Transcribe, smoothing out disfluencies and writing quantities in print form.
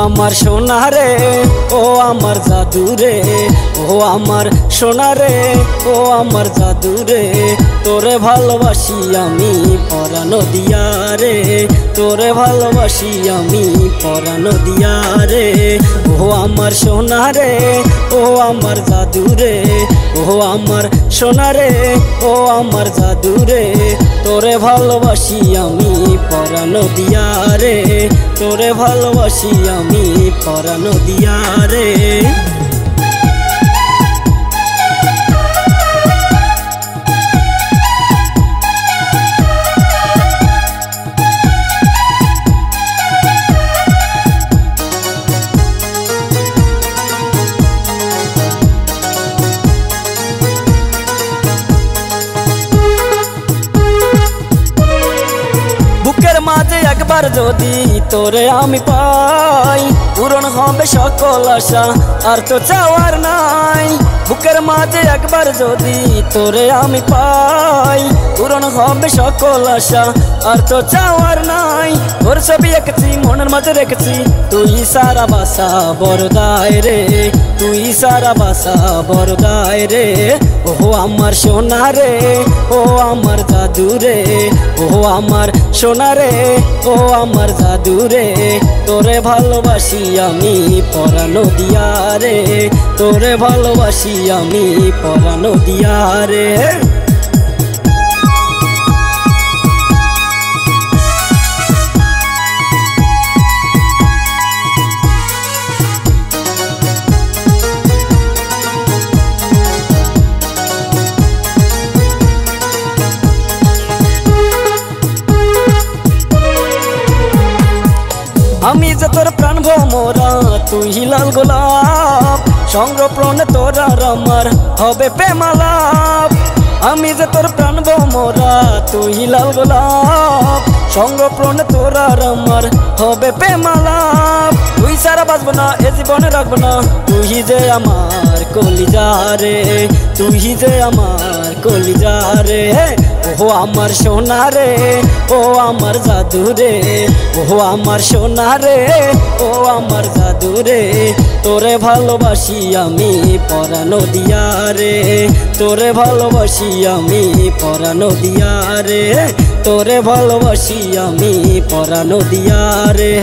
আমার সোনা রে ও আমার জাদু রে, ও আমার সোনা রে ও আমার জাদু রে, তোরে ভালোবাসি আমি পরানো দিয়া রে, তোরে ভালোবাসি আমি পরানো দিয়া রে। ও আমার সোনা রে ও আমার জাদু রে, ও আমার সোনা রে ও আমার জাদু রে, তোরে ভালোবাসি আমি পরানো দিয়া রে, তোরে ভালোবাসি আমি পরানো দিয়া রে। বুকের মাঝে একবার যদি তোরে আমি পাই, পূরণ হবে সকল আশা আর তো চাওয়ার নাই। বুকের মাঝে একবার যদি তোরে আমি পাই, পূরণ হবে সকল আশা আর তো চাওয়ার নাই। তোর ছবি এঁকেছি মনের মাঝে রেখেছি, তুই সারা বাসা বরদায় রে, তুই সারা বাসা বরদায় রে। ও আমার সোনা রে ও আমার জাদু রে, ও আমার সোনা রে ও আমার জাদু রে, তোরে ভালোবাসি আমি পরানো দিয়া রে, তোরে ভালোবাসি আমি পরানো দিয়া রে। আমি যে তোর প্রাণ ভোমরা তুই লাল গোলাপ, সংরক্ষণে তোর আর আমার হবে প্রেমালাপ। আমি যে তোর প্রাণ ভোমরা তুই লাল গোলাপ, সংরক্ষণে তোর আর আমার হবে প্রেমালাপ। তুই সারা বাঁচবো না এ জীবনে রাখবো না, তুই যে আমার কলিজা রে, তুই যে আমার কলিজা রে। ও আমার সোনা রে ও আমার জাদু রে, ও আমার সোনা রে ও আমার জাদু রে, তোরে ভালোবাসি আমি পরানো দিয়া রে, তোরে ভালোবাসি আমি পরানো দিয়া রে, তোরে ভালোবাসি আমি পরানো দিয়া রে।